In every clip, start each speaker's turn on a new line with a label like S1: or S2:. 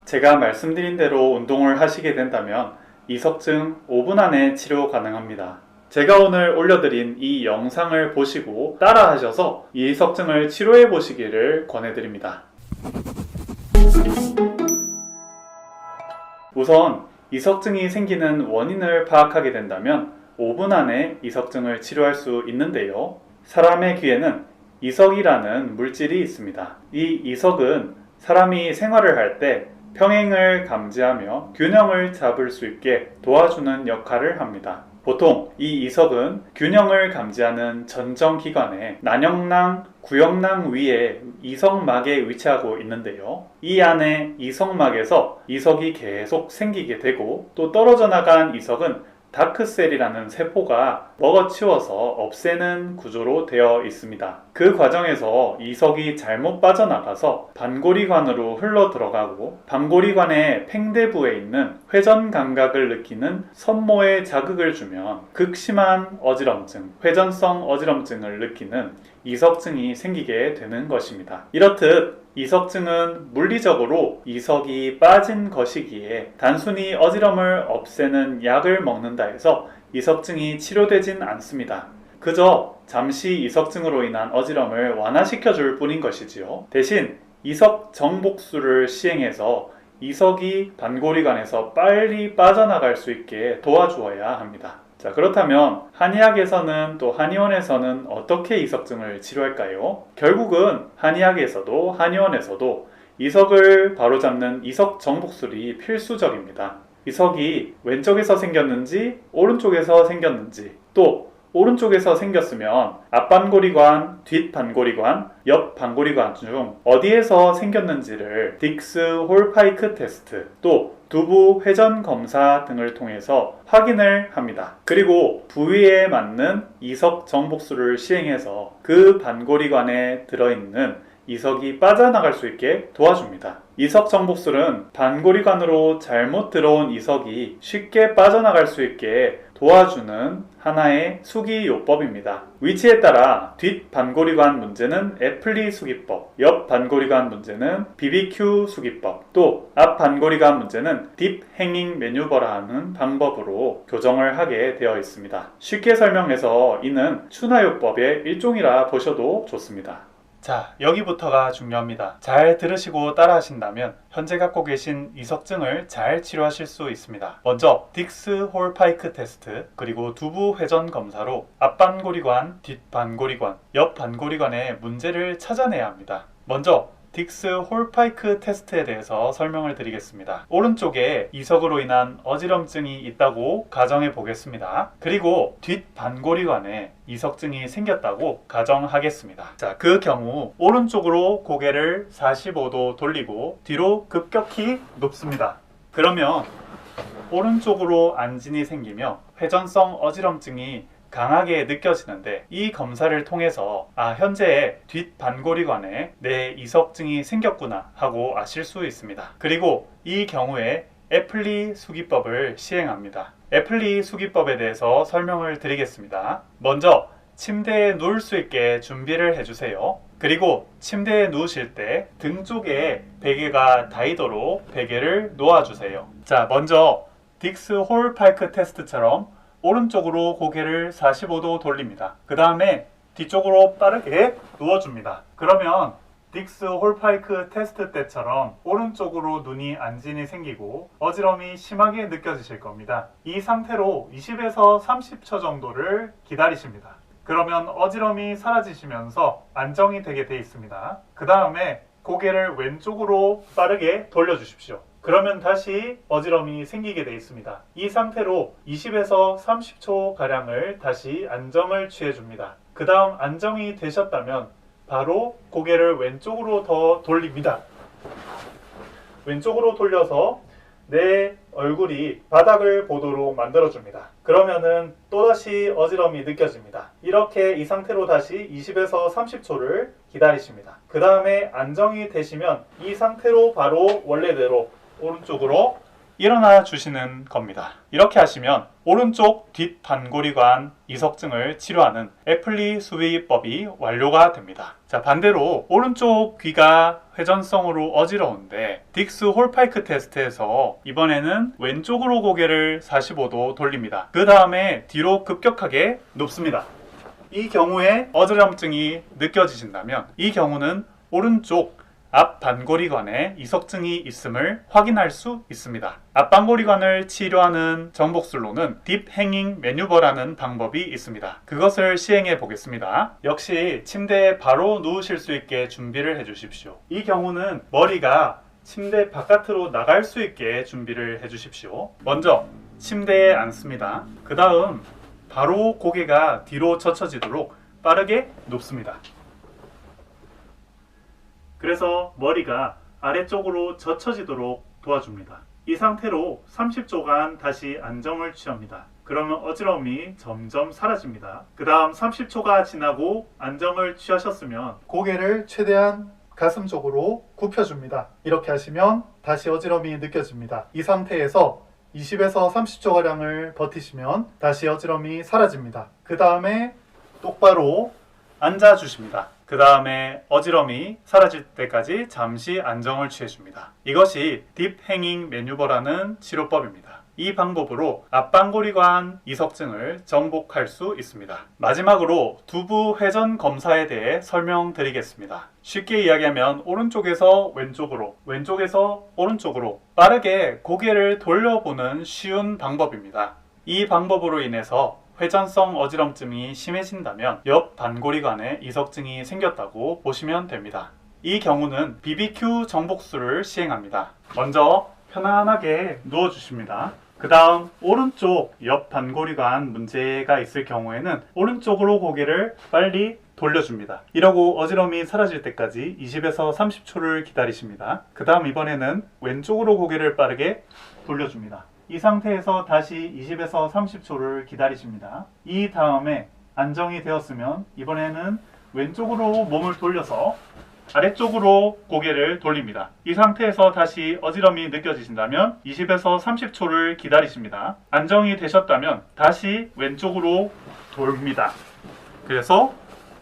S1: 제가 말씀드린 대로 운동을 하시게 된다면 이석증 5분 안에 치료 가능합니다. 제가 오늘 올려드린 이 영상을 보시고 따라 하셔서 이석증을 치료해 보시기를 권해드립니다. 우선 이석증이 생기는 원인을 파악하게 된다면 5분 안에 이석증을 치료할 수 있는데요. 사람의 귀에는 이석이라는 물질이 있습니다. 이 이석은 사람이 생활을 할 때 평행을 감지하며 균형을 잡을 수 있게 도와주는 역할을 합니다. 보통 이 이석은 균형을 감지하는 전정기관의 난영낭, 구영낭 위에 이석막에 위치하고 있는데요. 이 안에 이석막에서 이석이 계속 생기게 되고 또 떨어져 나간 이석은 다크셀이라는 세포가 먹어치워서 없애는 구조로 되어 있습니다. 그 과정에서 이석이 잘못 빠져나가서 반고리관으로 흘러 들어가고 반고리관의 팽대부에 있는 회전 감각을 느끼는 선모에 자극을 주면 극심한 어지럼증, 회전성 어지럼증을 느끼는 이석증이 생기게 되는 것입니다. 이렇듯 이석증은 물리적으로 이석이 빠진 것이기에 단순히 어지럼을 없애는 약을 먹는다 해서 이석증이 치료되진 않습니다. 그저 잠시 이석증으로 인한 어지럼을 완화시켜 줄 뿐인 것이지요. 대신 이석 정복술을 시행해서 이석이 반고리관에서 빨리 빠져나갈 수 있게 도와주어야 합니다. 자, 그렇다면 한의학에서는 또 한의원에서는 어떻게 이석증을 치료할까요? 결국은 한의학에서도 한의원에서도 이석을 바로잡는 이석 정복술이 필수적입니다. 이석이 왼쪽에서 생겼는지 오른쪽에서 생겼는지 또 오른쪽에서 생겼으면 앞반고리관, 뒷반고리관, 옆반고리관 중 어디에서 생겼는지를 딕스 홀파이크 테스트 또 두부 회전 검사 등을 통해서 확인을 합니다. 그리고 부위에 맞는 이석 정복술을 시행해서 그 반고리관에 들어있는 이석이 빠져나갈 수 있게 도와줍니다. 이석 정복술은 반고리관으로 잘못 들어온 이석이 쉽게 빠져나갈 수 있게 도와주는 하나의 수기요법입니다. 위치에 따라 뒷 반고리관 문제는 애플리 수기법, 옆 반고리관 문제는 BBQ 수기법, 또 앞 반고리관 문제는 딥 행잉 매뉴버라 하는 방법으로 교정을 하게 되어 있습니다. 쉽게 설명해서 이는 추나요법의 일종이라 보셔도 좋습니다. 자, 여기부터가 중요합니다. 잘 들으시고 따라 하신다면 현재 갖고 계신 이석증을 잘 치료하실 수 있습니다. 먼저 딕스 홀파이크 테스트 그리고 두부 회전 검사로 앞반고리관, 뒷반고리관, 옆반고리관의 문제를 찾아내야 합니다. 먼저 딕스 홀파이크 테스트에 대해서 설명을 드리겠습니다. 오른쪽에 이석으로 인한 어지럼증이 있다고 가정해 보겠습니다. 그리고 뒷반고리관에 이석증이 생겼다고 가정하겠습니다. 자, 그 경우 오른쪽으로 고개를 45도 돌리고 뒤로 급격히 눕습니다. 그러면 오른쪽으로 안진이 생기며 회전성 어지럼증이 강하게 느껴지는데 이 검사를 통해서 현재 뒷반고리관에 내 이석증이 생겼구나 하고 아실 수 있습니다. 그리고 이 경우에 애플리 수기법을 시행합니다. 애플리 수기법에 대해서 설명을 드리겠습니다. 먼저 침대에 누울 수 있게 준비를 해주세요. 그리고 침대에 누우실 때 등 쪽에 베개가 닿이도록 베개를 놓아주세요. 자, 먼저 딕스 홀파이크 테스트처럼 오른쪽으로 고개를 45도 돌립니다. 그 다음에 뒤쪽으로 빠르게 누워줍니다. 그러면 딕스 홀파이크 테스트 때처럼 오른쪽으로 눈이 안진이 생기고 어지럼이 심하게 느껴지실 겁니다. 이 상태로 20에서 30초 정도를 기다리십니다. 그러면 어지럼이 사라지시면서 안정이 되게 돼 있습니다. 그 다음에 고개를 왼쪽으로 빠르게 돌려주십시오. 그러면 다시 어지럼이 생기게 되어 있습니다. 이 상태로 20에서 30초 가량을 다시 안정을 취해줍니다. 그 다음 안정이 되셨다면 바로 고개를 왼쪽으로 더 돌립니다. 왼쪽으로 돌려서 내 얼굴이 바닥을 보도록 만들어줍니다. 그러면은 또다시 어지럼이 느껴집니다. 이렇게 이 상태로 다시 20에서 30초를 기다리십니다. 그 다음에 안정이 되시면 이 상태로 바로 원래대로 오른쪽으로 일어나 주시는 겁니다. 이렇게 하시면 오른쪽 뒷반고리관 이석증을 치료하는 애플리 수위법이 완료가 됩니다. 자, 반대로 오른쪽 귀가 회전성으로 어지러운데 딕스 홀파이크 테스트에서 이번에는 왼쪽으로 고개를 45도 돌립니다. 그 다음에 뒤로 급격하게 눕습니다. 이 경우에 어지럼증이 느껴지신다면 이 경우는 오른쪽 앞 반고리관에 이석증이 있음을 확인할 수 있습니다. 앞 반고리관을 치료하는 정복술로는 딥 행잉 매뉴버라는 방법이 있습니다. 그것을 시행해 보겠습니다. 역시 침대에 바로 누우실 수 있게 준비를 해 주십시오. 이 경우는 머리가 침대 바깥으로 나갈 수 있게 준비를 해 주십시오. 먼저 침대에 앉습니다. 그 다음 바로 고개가 뒤로 젖혀지도록 빠르게 눕습니다. 그래서 머리가 아래쪽으로 젖혀지도록 도와줍니다. 이 상태로 30초간 다시 안정을 취합니다. 그러면 어지러움이 점점 사라집니다. 그 다음 30초가 지나고 안정을 취하셨으면 고개를 최대한 가슴 쪽으로 굽혀줍니다. 이렇게 하시면 다시 어지러움이 느껴집니다. 이 상태에서 20에서 30초가량을 버티시면 다시 어지러움이 사라집니다. 그 다음에 똑바로 앉아주십니다. 그 다음에 어지러움이 사라질 때까지 잠시 안정을 취해줍니다. 이것이 딥 행잉 매뉴버라는 치료법입니다. 이 방법으로 앞반고리관 이석증을 정복할 수 있습니다. 마지막으로 두부 회전 검사에 대해 설명드리겠습니다. 쉽게 이야기하면 오른쪽에서 왼쪽으로, 왼쪽에서 오른쪽으로 빠르게 고개를 돌려보는 쉬운 방법입니다. 이 방법으로 인해서 회전성 어지럼증이 심해진다면 옆 반고리관에 이석증이 생겼다고 보시면 됩니다. 이 경우는 BBQ 정복술을 시행합니다. 먼저 편안하게 누워주십니다. 그 다음 오른쪽 옆 반고리관 문제가 있을 경우에는 오른쪽으로 고개를 빨리 돌려줍니다. 이러고 어지러움이 사라질 때까지 20에서 30초를 기다리십니다. 그 다음 이번에는 왼쪽으로 고개를 빠르게 돌려줍니다. 이 상태에서 다시 20에서 30초를 기다리십니다. 이 다음에 안정이 되었으면 이번에는 왼쪽으로 몸을 돌려서 아래쪽으로 고개를 돌립니다. 이 상태에서 다시 어지럼이 느껴지신다면 20에서 30초를 기다리십니다. 안정이 되셨다면 다시 왼쪽으로 돌립니다. 그래서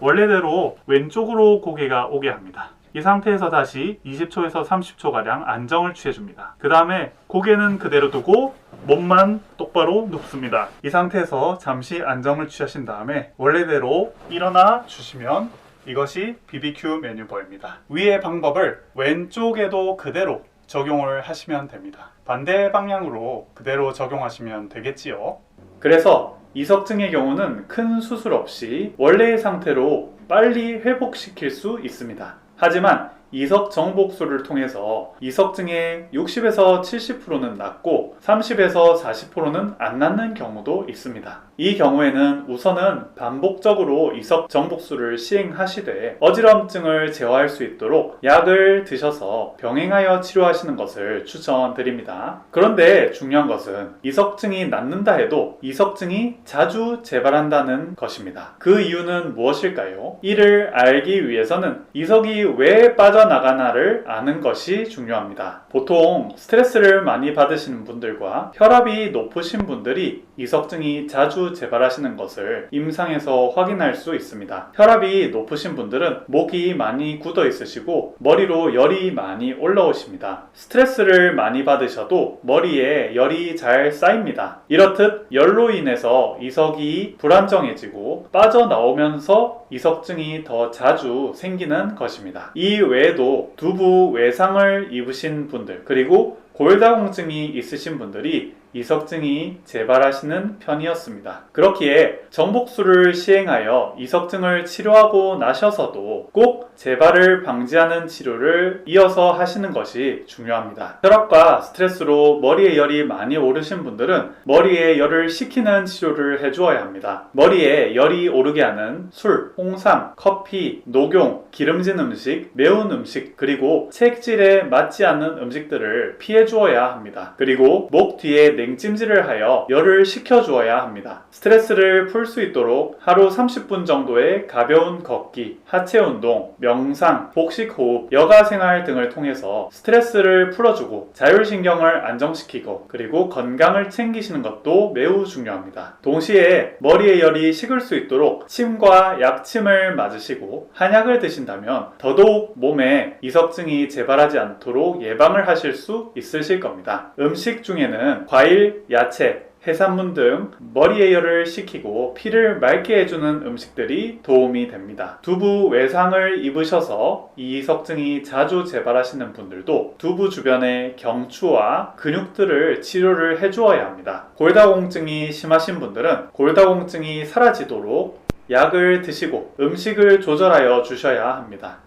S1: 원래대로 왼쪽으로 고개가 오게 합니다. 이 상태에서 다시 20초에서 30초가량 안정을 취해줍니다. 그 다음에 고개는 그대로 두고 몸만 똑바로 눕습니다. 이 상태에서 잠시 안정을 취하신 다음에 원래대로 일어나 주시면 이것이 BBQ 매뉴버입니다. 위의 방법을 왼쪽에도 그대로 적용을 하시면 됩니다. 반대 방향으로 그대로 적용하시면 되겠지요. 그래서 이석증의 경우는 큰 수술 없이 원래의 상태로 빨리 회복시킬 수 있습니다. 하지만 이석 정복술을 통해서 이석증의 60에서 70%는 낫고 30에서 40%는 안 낫는 경우도 있습니다. 이 경우에는 우선은 반복적으로 이석 정복술을 시행하시되 어지럼증을 제어할 수 있도록 약을 드셔서 병행하여 치료하시는 것을 추천드립니다. 그런데 중요한 것은 이석증이 낫는다 해도 이석증이 자주 재발한다는 것입니다. 그 이유는 무엇일까요? 이를 알기 위해서는 이석이 왜 빠져나가나를 아는 것이 중요합니다. 보통 스트레스를 많이 받으시는 분들과 혈압이 높으신 분들이 이석증이 자주 재발하시는 것을 임상에서 확인할 수 있습니다. 혈압이 높으신 분들은 목이 많이 굳어 있으시고 머리로 열이 많이 올라오십니다. 스트레스를 많이 받으셔도 머리에 열이 잘 쌓입니다. 이렇듯 열로 인해서 이석이 불안정해지고 빠져나오면서 이석증이 더 자주 생기는 것입니다. 이 외에도 두부 외상을 입으신 분들 그리고 골다공증이 있으신 분들이 이석증이 재발하시는 편이었습니다. 그렇기에 정복술을 시행하여 이석증을 치료하고 나셔서도 꼭 재발을 방지하는 치료를 이어서 하시는 것이 중요합니다. 혈압과 스트레스로 머리에 열이 많이 오르신 분들은 머리에 열을 식히는 치료를 해주어야 합니다. 머리에 열이 오르게 하는 술, 홍삼, 커피, 녹용, 기름진 음식, 매운 음식, 그리고 체질에 맞지 않는 음식들을 피해 주어야 합니다. 그리고 목 뒤에 냉찜질을 하여 열을 식혀주어야 합니다. 스트레스를 풀 수 있도록 하루 30분 정도의 가벼운 걷기, 하체 운동, 명상, 복식 호흡, 여가 생활 등을 통해서 스트레스를 풀어주고 자율신경을 안정시키고 그리고 건강을 챙기시는 것도 매우 중요합니다. 동시에 머리의 열이 식을 수 있도록 침과 약침을 맞으시고 한약을 드신다면 더더욱 몸에 이석증이 재발하지 않도록 예방을 하실 수 있으실 겁니다. 음식 중에는 과일, 야채, 해산물 등 머리의 열을 식히고 피를 맑게 해주는 음식들이 도움이 됩니다. 두부 외상을 입으셔서 이 이석증이 자주 재발하시는 분들도 두부 주변의 경추와 근육들을 치료를 해주어야 합니다. 골다공증이 심하신 분들은 골다공증이 사라지도록 약을 드시고 음식을 조절하여 주셔야 합니다.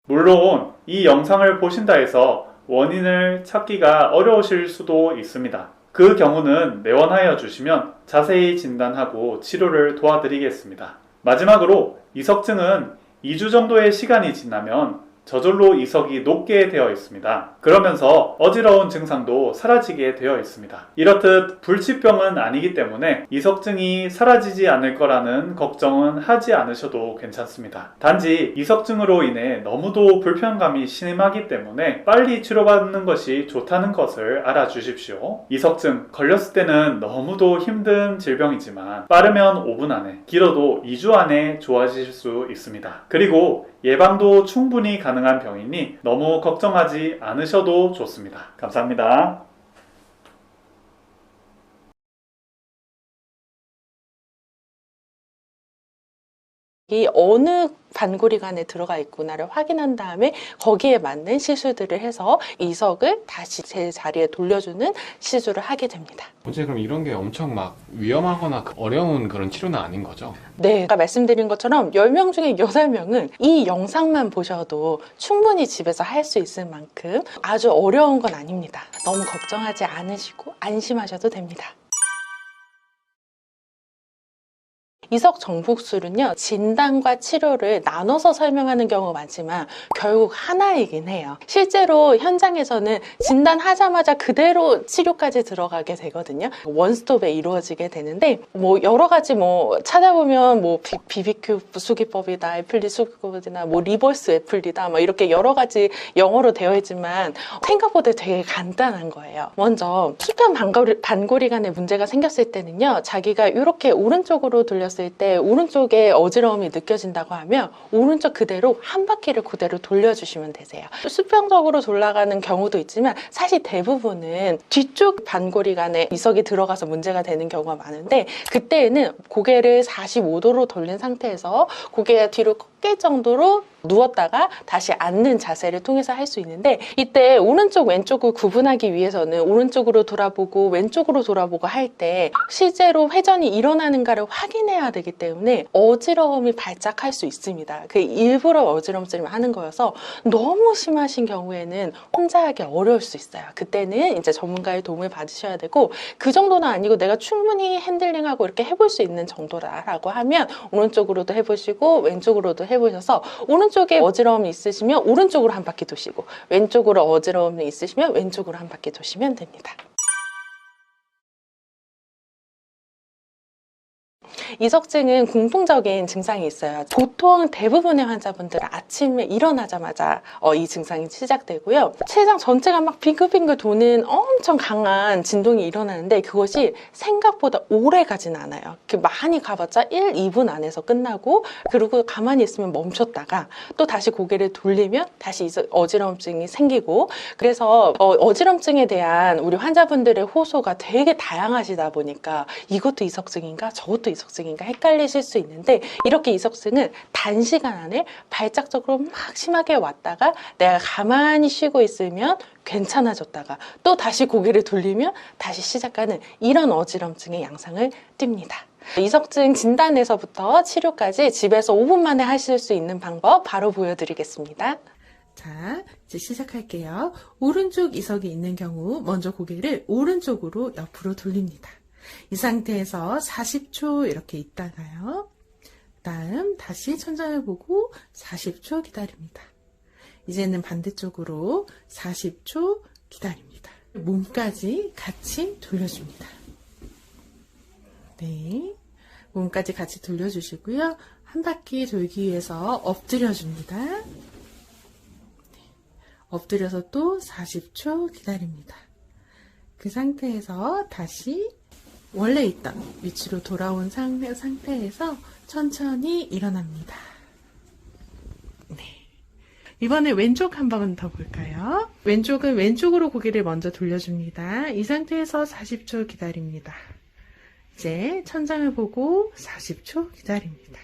S1: 물론 이 영상을 보신다 해서 원인을 찾기가 어려우실 수도 있습니다. 그 경우는 내원하여 주시면 자세히 진단하고 치료를 도와드리겠습니다. 마지막으로 이석증은 2주 정도의 시간이 지나면 저절로 이석이 녹게 되어 있습니다. 그러면서 어지러운 증상도 사라지게 되어 있습니다. 이렇듯 불치병은 아니기 때문에 이석증이 사라지지 않을 거라는 걱정은 하지 않으셔도 괜찮습니다. 단지 이석증으로 인해 너무도 불편감이 심하기 때문에 빨리 치료받는 것이 좋다는 것을 알아주십시오. 이석증 걸렸을 때는 너무도 힘든 질병이지만 빠르면 5분 안에, 길어도 2주 안에 좋아지실 수 있습니다. 그리고 예방도 충분히 가능한 병이니 너무 걱정하지 않으셔도 좋습니다. 감사합니다.
S2: 이 어느 반고리관에 들어가 있구나를 확인한 다음에 거기에 맞는 시술들을 해서 이석을 다시 제 자리에 돌려주는 시술을 하게 됩니다.
S3: 어제 그럼 이런 게 엄청 막 위험하거나 어려운 그런 치료는 아닌 거죠?
S2: 네, 아까 말씀드린 것처럼 10명 중에 8명은 이 영상만 보셔도 충분히 집에서 할 수 있을 만큼 아주 어려운 건 아닙니다. 너무 걱정하지 않으시고 안심하셔도 됩니다. 이석 정복술은요, 진단과 치료를 나눠서 설명하는 경우가 많지만 결국 하나이긴 해요. 실제로 현장에서는 진단하자마자 그대로 치료까지 들어가게 되거든요. 원스톱에 이루어지게 되는데, 여러 가지 찾아보면 BBQ 수기법이다, 애플리 수기법이다, 리버스 애플리다, 이렇게 여러 가지 영어로 되어 있지만 생각보다 되게 간단한 거예요. 먼저 수평 반고리관에 문제가 생겼을 때는요, 자기가 이렇게 오른쪽으로 돌렸을 때 오른쪽에 어지러움이 느껴진다고 하면 오른쪽 그대로 한 바퀴를 그대로 돌려주시면 되세요. 수평적으로 돌아가는 경우도 있지만 사실 대부분은 뒤쪽 반고리관에 이석이 들어가서 문제가 되는 경우가 많은데, 그때는 고개를 45도로 돌린 상태에서 고개가 뒤로 꺾일 정도로 누웠다가 다시 앉는 자세를 통해서 할 수 있는데, 이때 오른쪽 왼쪽을 구분하기 위해서는 오른쪽으로 돌아보고 왼쪽으로 돌아보고 할 때 실제로 회전이 일어나는가를 확인해야 되기 때문에 어지러움이 발작할 수 있습니다. 그 일부러 어지럼증을 하는 거여서 너무 심하신 경우에는 혼자 하기 어려울 수 있어요. 그때는 이제 전문가의 도움을 받으셔야 되고, 그 정도는 아니고 내가 충분히 핸들링하고 이렇게 해볼 수 있는 정도라고 하면 오른쪽으로도 해보시고 왼쪽으로도 해보셔서, 오른쪽에 어지러움이 있으시면 오른쪽으로 한 바퀴 도시고 왼쪽으로 어지러움이 있으시면 왼쪽으로 한 바퀴 도시면 됩니다. 이석증은 공통적인 증상이 있어요. 보통 대부분의 환자분들은 아침에 일어나자마자 이 증상이 시작되고요. 체장 전체가 막 빙글빙글 도는 엄청 강한 진동이 일어나는데, 그것이 생각보다 오래 가진 않아요. 많이 가봤자 1, 2분 안에서 끝나고, 그리고 가만히 있으면 멈췄다가 또 다시 고개를 돌리면 다시 어지럼증이 생기고, 그래서 어지럼증에 대한 우리 환자분들의 호소가 되게 다양하시다 보니까 이것도 이석증인가 저것도 이석증인가 헷갈리실 수 있는데, 이렇게 이석증은 단시간 안에 발작적으로 막 심하게 왔다가 내가 가만히 쉬고 있으면 괜찮아졌다가 또 다시 고개를 돌리면 다시 시작하는 이런 어지럼증의 양상을 띱니다. 이석증 진단에서부터 치료까지 집에서 5분 만에 하실 수 있는 방법 바로 보여드리겠습니다.
S4: 자, 이제 시작할게요. 오른쪽 이석이 있는 경우 먼저 고개를 오른쪽으로 옆으로 돌립니다. 이 상태에서 40초 이렇게 있다가요. 다음 다시 천장을 보고 40초 기다립니다. 이제는 반대쪽으로 40초 기다립니다. 몸까지 같이 돌려줍니다. 네, 몸까지 같이 돌려주시고요. 한 바퀴 돌기 위해서 엎드려줍니다. 네, 엎드려서 또 40초 기다립니다. 그 상태에서 다시 원래 있던 위치로 돌아온 상태에서 천천히 일어납니다. 네. 이번에 왼쪽 한 번 더 볼까요? 왼쪽은 왼쪽으로 고개를 먼저 돌려줍니다. 이 상태에서 40초 기다립니다. 이제 천장을 보고 40초 기다립니다.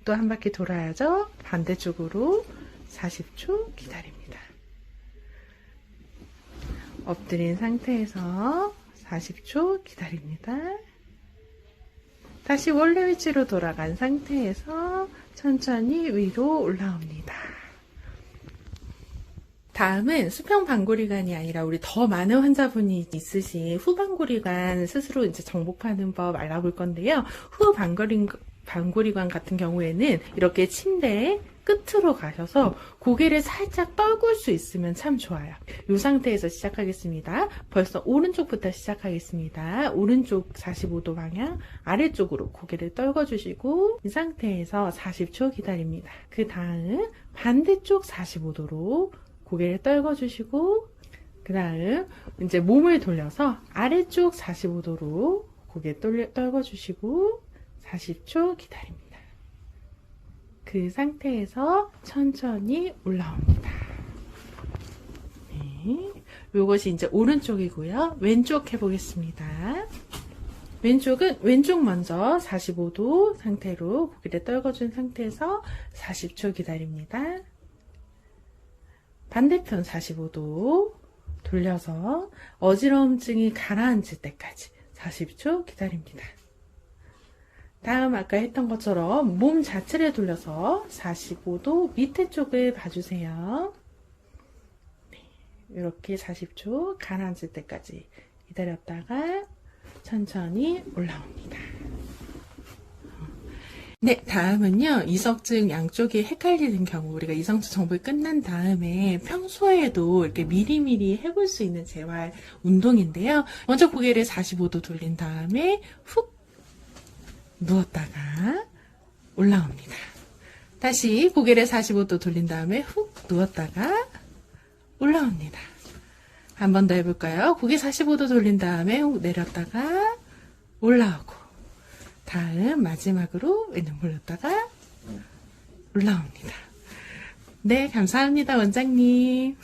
S4: 또 한 바퀴 돌아야죠. 반대쪽으로 40초 기다립니다. 엎드린 상태에서 40초 기다립니다. 다시 원래 위치로 돌아간 상태에서 천천히 위로 올라옵니다. 다음은 수평 방골이관이 아니라 우리 더 많은 환자분이 있으신 후방골이관 스스로 이제 정복하는 법 알아볼 건데요. 후방골이관 같은 경우에는 이렇게 침대 끝으로 가셔서 고개를 살짝 떨굴 수 있으면 참 좋아요. 이 상태에서 시작하겠습니다. 벌써 오른쪽부터 시작하겠습니다. 오른쪽 45도 방향 아래쪽으로 고개를 떨궈주시고 이 상태에서 40초 기다립니다. 그 다음 반대쪽 45도로 고개를 떨궈주시고 그 다음 이제 몸을 돌려서 아래쪽 45도로 고개 떨궈주시고 40초 기다립니다. 그 상태에서 천천히 올라옵니다. 네, 이것이 이제 오른쪽이고요. 왼쪽 해보겠습니다. 왼쪽은 왼쪽 먼저 45도 상태로 고개를 떨궈준 상태에서 40초 기다립니다. 반대편 45도 돌려서 어지러움증이 가라앉을 때까지 40초 기다립니다. 다음 아까 했던 것처럼 몸 자체를 돌려서 45도 밑에 쪽을 봐주세요. 네, 이렇게 40초 가라앉을 때까지 기다렸다가 천천히 올라옵니다. 네, 다음은요. 이석증 양쪽이 헷갈리는 경우 우리가 이석증 정복이 끝난 다음에 평소에도 이렇게 미리미리 해볼 수 있는 재활 운동인데요. 먼저 고개를 45도 돌린 다음에 훅 누웠다가 올라옵니다. 다시 고개를 45도 돌린 다음에 훅 누웠다가 올라옵니다. 한 번 더 해볼까요? 고개 45도 돌린 다음에 훅 내렸다가 올라오고 다음 마지막으로 왼쪽 올렸다가 올라옵니다. 네, 감사합니다, 원장님.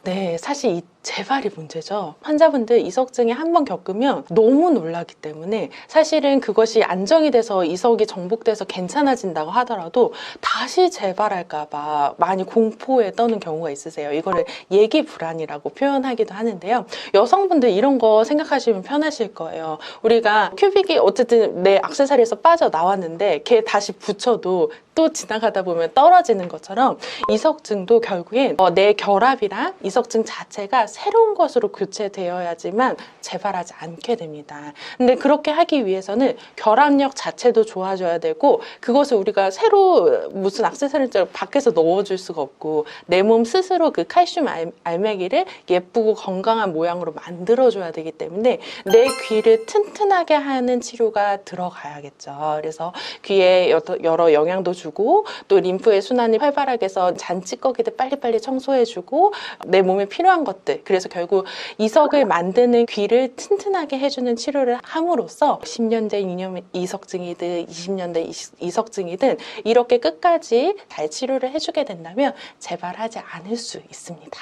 S2: 네, 사실 이 재발이 문제죠. 환자분들 이석증에 한번 겪으면 너무 놀라기 때문에 사실은 그것이 안정이 돼서 이석이 정복돼서 괜찮아진다고 하더라도 다시 재발할까봐 많이 공포에 떠는 경우가 있으세요. 이거를 예기 불안이라고 표현하기도 하는데요. 여성분들 이런 거 생각하시면 편하실 거예요. 우리가 큐빅이 어쨌든 내 액세서리에서 빠져나왔는데 걔 다시 붙여도 또 지나가다 보면 떨어지는 것처럼 이석증도 결국엔 내 결합이랑 이석증 자체가 새로운 것으로 교체되어야지만 재발하지 않게 됩니다. 근데 그렇게 하기 위해서는 결합력 자체도 좋아져야 되고 그것을 우리가 새로 무슨 액세서리를 밖에서 넣어줄 수가 없고 내 몸 스스로 그 칼슘 알맹이를 예쁘고 건강한 모양으로 만들어줘야 되기 때문에 내 귀를 튼튼하게 하는 치료가 들어가야겠죠. 그래서 귀에 여러 영양도 주고 또 림프의 순환이 활발하게 해서 잔찌꺼기들 빨리빨리 청소해주고 내 몸에 필요한 것들 그래서 결국 이석을 만드는 귀를 튼튼하게 해주는 치료를 함으로써 10년 된 이석증이든 20년 된 이석증이든 이렇게 끝까지 잘 치료를 해주게 된다면 재발하지 않을 수 있습니다.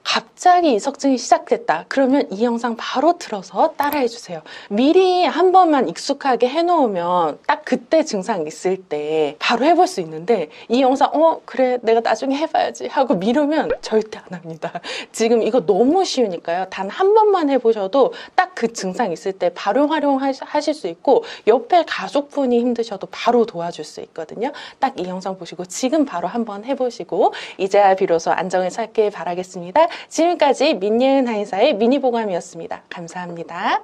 S2: 갑자기 이석증이 시작됐다. 그러면 이 영상 바로 틀어서 따라해주세요. 미리 한 번만 익숙하게 해놓으면 딱 그때 증상 있을 때 바로 해볼 수 있는데 이 영상 그래 내가 나중에 해봐야지 하고 미루면 절대 안 합니다. 지금 이거 너무 쉬우니까요. 단 한 번만 해보셔도 딱 그 증상 있을 때 바로 활용하실 수 있고 옆에 가족분이 힘드셔도 바로 도와줄 수 있거든요. 딱 이 영상 보시고 지금 바로 한번 해보시고 이제야 비로소 안정을 찾길 바라겠습니다. 지금까지 민예은 한의사의 미니보감이었습니다. 감사합니다.